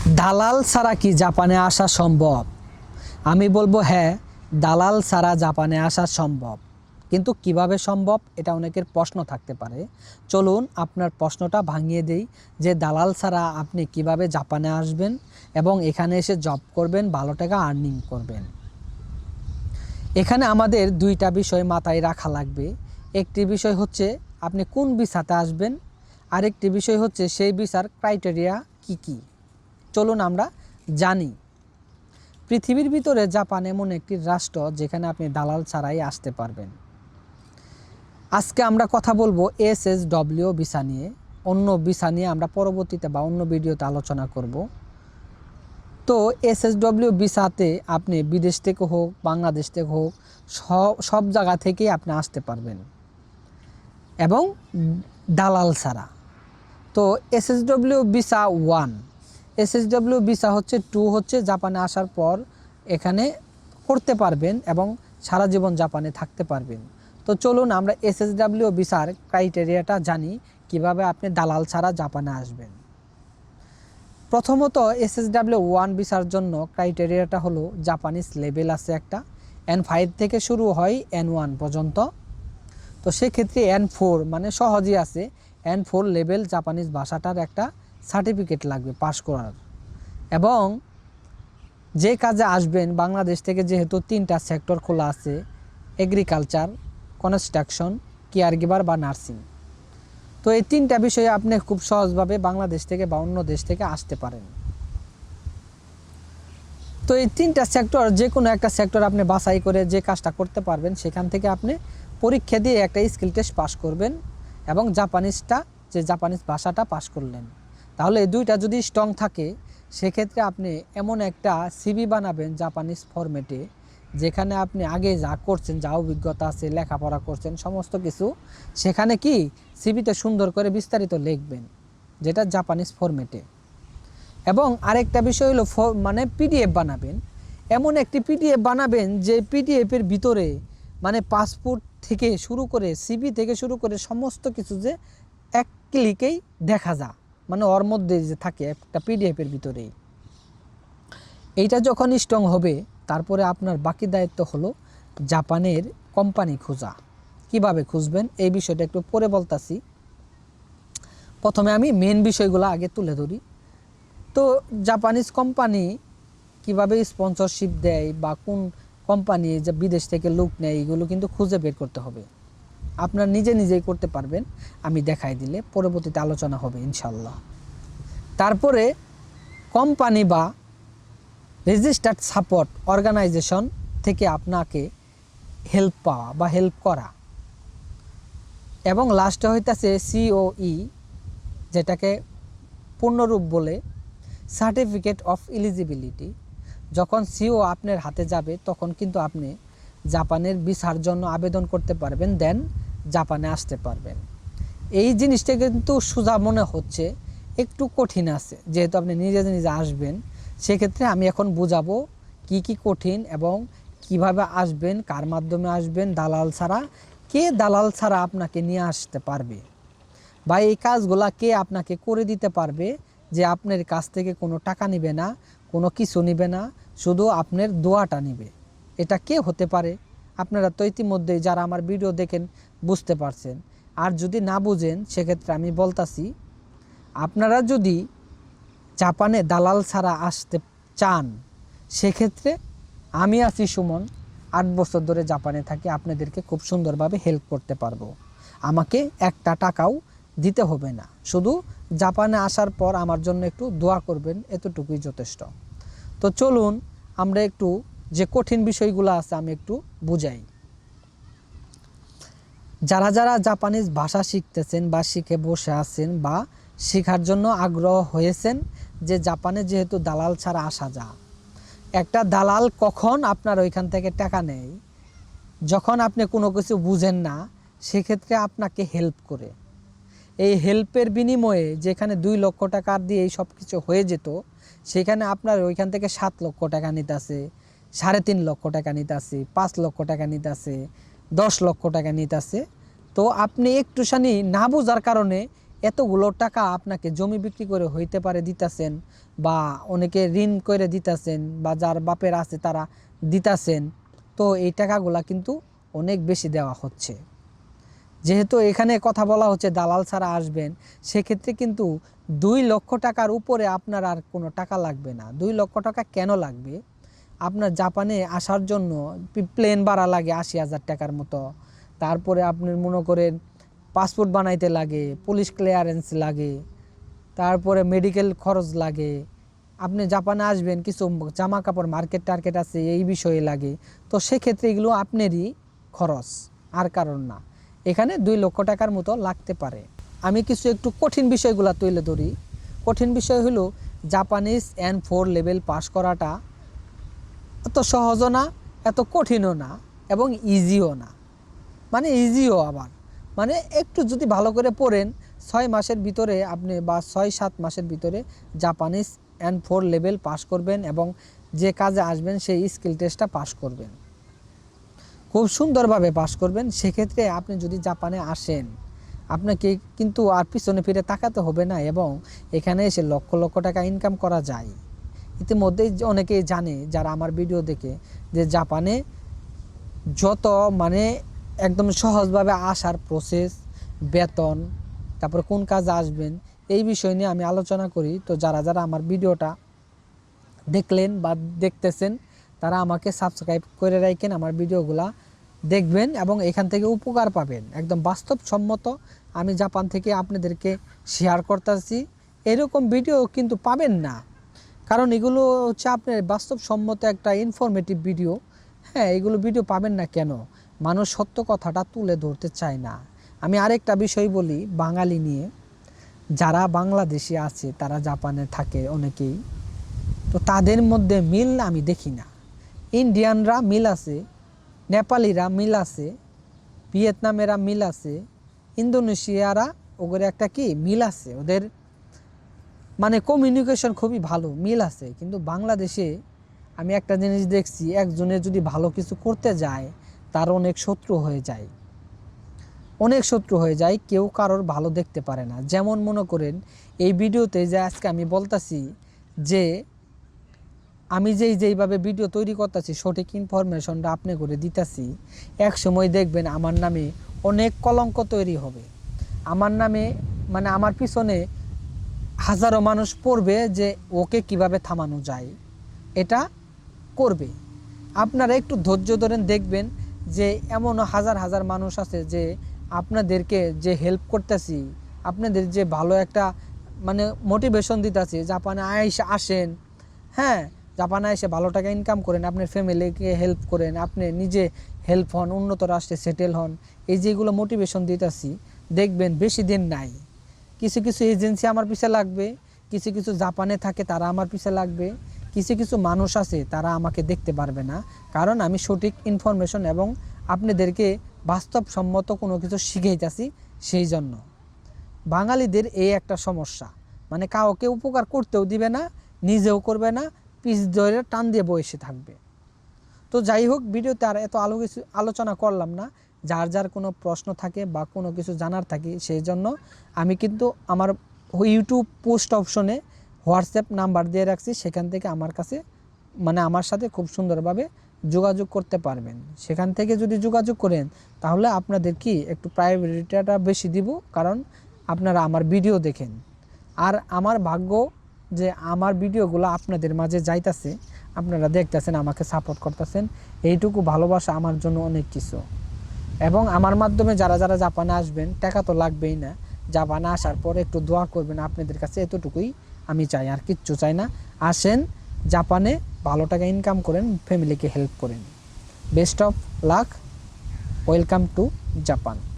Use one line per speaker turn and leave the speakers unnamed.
দালাল ছাড়া কি জাপানে আসা সম্ভব? আমি বলবো হ্যাঁ, দালাল ছাড়া জাপানে আসা সম্ভব। কিন্তু কিভাবে সম্ভব, এটা অনেকের প্রশ্ন থাকতে পারে। চলুন আপনার প্রশ্নটা ভাঙিয়ে দেই যে দালাল ছাড়া আপনি কিভাবে জাপানে আসবেন এবং এখানে এসে জব করবেন, ভালো টাকা আর্নিং করবেন। এখানে আমাদের দুইটা বিষয় মাথায় রাখা লাগবে। একটি বিষয় হচ্ছে আপনি কোন ভিসাতে আসবেন, আরেকটি বিষয় হচ্ছে সেই ভিসার ক্রাইটেরিয়া কি কি। চলুন আমরা জানি। পৃথিবীর ভিতরে জাপান এমন একটি রাষ্ট্র যেখানে আপনি দালাল ছাড়াই আসতে পারবেন। আজকে আমরা কথা বলবো SSW ভিসা নিয়ে। অন্য ভিসা নিয়ে আমরা পরবর্তীতে বা অন্য ভিডিওতে আলোচনা করব। তো SSW ভিসাতে আপনি বিদেশ থেকে হোক, বাংলাদেশ থেকে হোক, সব জায়গা থেকেই আপনি আসতে পারবেন এবং দালাল ছাড়া। তো SSW ভিসা 1, SSW ভিসা হচ্ছে 2 হচ্ছে জাপানে আসার পর এখানে করতে পারবেন এবং সারা জীবন জাপানে থাকতে পারবেন। তো চলুন আমরা SSW ভিসার ক্রাইটেরিয়াটা জানি, কিভাবে আপনি দালাল ছাড়া জাপানে আসবেন। প্রথমত SSW 1 ভিসার জন্য ক্রাইটেরিয়াটা হলো জাপানিজ লেভেল আছে একটা, N5 থেকে শুরু হয় N1 পর্যন্ত। তো সেক্ষেত্রে N4 মানে সহজই আছে, N4 লেভেল জাপানিজ ভাষাটার একটা সার্টিফিকেট লাগবে পাস করার। এবং যে কাজে আসবেন, বাংলাদেশ থেকে যেহেতু 3টা সেক্টর খোলা আছে, এগ্রিকালচার, কনস্ট্রাকশন, কেয়ার গিভার বা নার্সিং। তো এই 3টা বিষয়ে আপনি খুব সহজভাবে বাংলাদেশ থেকে বা অন্য দেশ থেকে আসতে পারেন। তো এই 3টা সেক্টর, যে কোনো একটা সেক্টর আপনি বাছাই করে যে কাজটা করতে পারবেন, সেখান থেকে আপনি পরীক্ষা দিয়ে একটা স্কিল টেস্ট পাস করবেন এবং জাপানিজ ভাষাটা পাস করলেন। তাহলে এই দুইটা যদি স্ট্রং থাকে, সেক্ষেত্রে আপনি এমন একটা সিভি বানাবেন জাপানিজ ফরম্যাটে, যেখানে আপনি আগে যা করছেন, যা অভিজ্ঞতা আছে, লেখাপড়া করছেন, সমস্ত কিছু সেখানে কি সিভিতে সুন্দর করে বিস্তারিত লিখবেন, যেটা জাপানিজ ফরম্যাটে। এবং আরেকটা বিষয় হলো মানে পিডিএফ বানাবেন। এমন একটি পিডিএফ বানাবেন যে পিডিএফের ভিতরে মানে পাসপোর্ট থেকে শুরু করে সিভি থেকে শুরু করে সমস্ত কিছু যে এক ক্লিকেই দেখা যায়, মানে ওর মধ্যে যে থাকে একটা পিডিএফের ভিতরেই। এইটা যখন স্ট্রং হবে, তারপরে আপনার বাকি দায়িত্ব হলো জাপানের কোম্পানি খোঁজা। কিভাবে খুঁজবেন এই বিষয়টা একটু পরে বলতাছি। প্রথমে আমি মেন বিষয়গুলো আগে তুলে ধরি। তো জাপানিজ কোম্পানি কিভাবে স্পন্সরশিপ দেয় বা কোন কোম্পানি যে বিদেশ থেকে লোক নেয়, এগুলো কিন্তু খুঁজে বের করতে হবে। আপনার নিজেই করতে পারবেন, আমি দেখাই দিলে পরবর্তীতে আলোচনা হবে ইনশাল্লাহ। তারপরে কোম্পানি বা রেজিস্টার্ড সাপোর্ট অর্গানাইজেশন থেকে আপনাকে হেল্প পাওয়া বা হেল্প করা। এবং লাস্টে হইতাছে COE, যেটাকে পূর্ণরূপ বলে সার্টিফিকেট অফ এলিজিবিলিটি। যখন CO আপনার হাতে যাবে, তখন কিন্তু আপনি জাপানের ভিসার জন্য আবেদন করতে পারবেন, দেন জাপানে আসতে পারবেন। এই জিনিসটা কিন্তু সোজা মনে হচ্ছে, একটু কঠিন আছে, যেহেতু আপনি নিজে আসবেন। সেক্ষেত্রে আমি এখন বুঝাবো কি কি কঠিন এবং কিভাবে আসবেন, কার মাধ্যমে আসবেন, দালাল ছাড়া। কে দালাল ছাড়া আপনাকে নিয়ে আসতে পারবে বা এই কাজগুলা কে আপনাকে করে দিতে পারবে, যে আপনার কাছ থেকে কোনো টাকা নিবে না, কোনো কিছু নিবে না, শুধু আপনার দোয়াটা নিবে। এটা কে হতে পারে? আপনারা তো ইতিমধ্যেই যারা আমার ভিডিও দেখেন বুঝতে পারছেন। আর যদি না বুঝেন, সেক্ষেত্রে আমি বলতাছি, আপনারা যদি জাপানে দালাল ছাড়া আসতে চান, সেক্ষেত্রে আমি আছি সুমন, 8 বছর ধরে জাপানে থাকি, আপনাদেরকে খুব সুন্দরভাবে হেল্প করতে পারবো। আমাকে একটা টাকাও দিতে হবে না, শুধু জাপানে আসার পর আমার জন্য একটু দোয়া করবেন, এতটুকুই যথেষ্ট। তো চলুন আমরা একটু যে কঠিন বিষয়গুলো আছে আমি একটু বুঝাই। যারা জাপানিজ ভাষা শিখতেছেন বা শিখে বসে আছেন বা শেখার জন্য আগ্রহ হয়েছেন, যে জাপানে যেহেতু দালাল ছাড়া আসা যায়, একটা দালাল কখন আপনার ওইখান থেকে টাকা নেয়, যখন আপনি কোনো কিছু বুঝেন না, সেক্ষেত্রে আপনাকে হেল্প করে। এই হেল্পের বিনিময়ে যেখানে 2 লক্ষ টাকা দিয়ে এই সব কিছু হয়ে যেত, সেখানে আপনার ওইখান থেকে 7 লক্ষ টাকা নিতেছে, 3.5 লক্ষ টাকা নিতেছে, 5 লক্ষ টাকা নিতেছে, 10 লক্ষ টাকা নিতেছে। তো আপনি একটুখানি না বোঝার কারণে এতগুলো টাকা আপনাকে জমি বিক্রি করে হইতে পারে দিতাছেন, বা অনেকে ঋণ করে দিতাছেন, বা যার বাপের আছে তারা দিতাছেন। তো এই টাকাগুলা কিন্তু অনেক বেশি দেওয়া হচ্ছে। যেহেতু এখানে কথা বলা হচ্ছে দালাল ছাড়া আসবেন, সেক্ষেত্রে কিন্তু 2 লক্ষ টাকার উপরে আপনার আর কোনো টাকা লাগবে না। 2 লক্ষ টাকা কেন লাগবে? আপনার জাপানে আসার জন্য প্লেন ভাড়া লাগে 80,000 টাকার মতো। তারপরে আপনি মনে করেন পাসপোর্ট বানাইতে লাগে, পুলিশ ক্লিয়ারেন্স লাগে, তারপরে মেডিকেল খরচ লাগে। আপনি জাপানে আসবেন, কিছু জামা কাপড় মার্কেট টার্কেট আছে, এই বিষয়ে লাগে। তো সেক্ষেত্রে এগুলো আপনারই খরচ, আর কারণ না। এখানে 2 লক্ষ টাকার মতো লাগতে পারে। আমি কিছু একটু কঠিন বিষয়গুলো তুলে ধরি। কঠিন বিষয় হলো জাপানিজ N4 লেভেল পাস করাটা এত সহজও না, এত কঠিনও না, এবং ইজিও না। মানে ইজিও আবার, মানে একটু যদি ভালো করে পড়েন 6 মাসের ভিতরে আপনি, বা 6-7 মাসের ভিতরে জাপানিজ N4 লেভেল পাস করবেন, এবং যে কাজে আসবেন সেই স্কিল টেস্টটা পাস করবেন, খুব সুন্দরভাবে পাস করবেন। সেক্ষেত্রে আপনি যদি জাপানে আসেন, আপনাকে কিন্তু আর পিছনে ফিরে তাকাতে হবে না, এবং এখানে এসে লক্ষ লক্ষ টাকা ইনকাম করা যায়। ইতিমধ্যেই অনেকেই জানে যারা আমার ভিডিও দেখে, যে জাপানে যত মানে একদম সহজভাবে আসার প্রসেস, বেতন, তারপরে কোন কাজে আসবেন, এই বিষয় নিয়ে আমি আলোচনা করি। তো যারা যারা আমার ভিডিওটা দেখলেন বা দেখতেছেন, তারা আমাকে সাবস্ক্রাইব করে রাখেন, আমার ভিডিওগুলা দেখবেন এবং এখান থেকে উপকার পাবেন। একদম বাস্তবসম্মত আমি জাপান থেকে আপনাদেরকে শেয়ার করতেছি। এরকম ভিডিও কিন্তু পাবেন না, কারণ এগুলো হচ্ছে আপনার বাস্তবসম্মত একটা ইনফরমেটিভ ভিডিও। হ্যাঁ, এগুলো ভিডিও পাবেন না কেন? মানুষ সত্য কথাটা তুলে ধরতে চায় না। আমি আরেকটা বিষয় বলি বাঙালি নিয়ে। যারা বাংলাদেশে আছে, তারা জাপানে থাকে অনেকেই, তো তাদের মধ্যে মিল আমি দেখি না। ইন্ডিয়ানরা মিল আছে, নেপালিরা মিল আছে, ভিয়েতনামেরা মিল আছে, ইন্দোনেশিয়ারা ওদের একটা কি মিল আছে, ওদের মানে কমিউনিকেশন খুবই ভালো, মিল আছে। কিন্তু বাংলাদেশে আমি একটা জিনিস দেখছি, একজনের যদি ভালো কিছু করতে যায়, তার অনেক শত্রু হয়ে যায়, অনেক শত্রু হয়ে যায়, কেউ কারোর ভালো দেখতে পারে না। যেমন মনে করেন এই ভিডিওতে যে আজকে আমি বলতাছি, যে আমি যেইভাবে ভিডিও তৈরি করতেছি, সঠিক ইনফরমেশনটা আপনি করে দিতেছি, এক সময় দেখবেন আমার নামে অনেক কলঙ্ক তৈরি হবে। আমার নামে মানে আমার পিছনে হাজারো মানুষ পড়বে, যে ওকে কিভাবে থামানো যায়, এটা করবে। আপনারা একটু ধৈর্য ধরেন, দেখবেন যে এমন হাজার হাজার মানুষ আছে যে আপনাদেরকে যে হেল্প করতেছি, আপনাদের যে ভালো একটা মানে মোটিভেশন দিতেছি, জাপানে আসেন, হ্যাঁ, জাপানে এসে ভালো টাকা ইনকাম করেন, আপনার ফ্যামিলিকে হেল্প করেন, আপনি নিজে হেল্প হন, উন্নত রাষ্ট্রে সেটেল হন, এই যেগুলো মোটিভেশন দিতেছি, দেখবেন বেশি দিন নাই কিছু কিছু এজেন্সি আমার পিছে লাগবে, কিছু কিছু জাপানে থাকে তারা আমার পিছে লাগবে, কিছু কিছু মানুষ আছে তারা আমাকে দেখতে পারবে না, কারণ আমি সঠিক ইনফরমেশন এবং আপনাদেরকে বাস্তবসম্মত কোনো কিছু শিখাইতেছি। সেই জন্য বাঙালিদের এই একটা সমস্যা, মানে কাউকে উপকার করতেও দিবে না, নিজেও করবে না, পিছ ধরে টান দিয়ে বসে থাকবে। তো যাই হোক, ভিডিওতে আর এত আলোচনা করলাম না। যার যার কোনো প্রশ্ন থাকে বা কোনো কিছু জানার থাকে, সেই জন্য আমি কিন্তু আমার ইউটিউব পোস্ট অপশনে হোয়াটসঅ্যাপ নাম্বার দিয়ে রাখছি, সেখান থেকে আমার কাছে মানে আমার সাথে খুব সুন্দরভাবে যোগাযোগ করতে পারবেন। সেখান থেকে যদি যোগাযোগ করেন, তাহলে আপনাদের কি একটু প্রায়োরিটিটা বেশি দিব, কারণ আপনারা আমার ভিডিও দেখেন। আর আমার ভাগ্য যে আমার ভিডিওগুলো আপনাদের মাঝে যাইতাছে, আপনারা দেখতেছেন, আমাকে সাপোর্ট করতেছেন, এইটুকু ভালোবাসা আমার জন্য অনেক কিছু। এবং আমার মাধ্যমে যারা যারা জাপানে আসবেন, টাকা তো লাগবেই না, জাপানে আসার পরে একটু দোয়া করবেন আপনাদের কাছে, এতটুকুই আমি চাই, আর কিচ্ছু চাই না। আসেন জাপানে, ভালো টাকা ইনকাম করেন, ফ্যামিলিকে হেল্প করেন। Best of luck, welcome to Japan.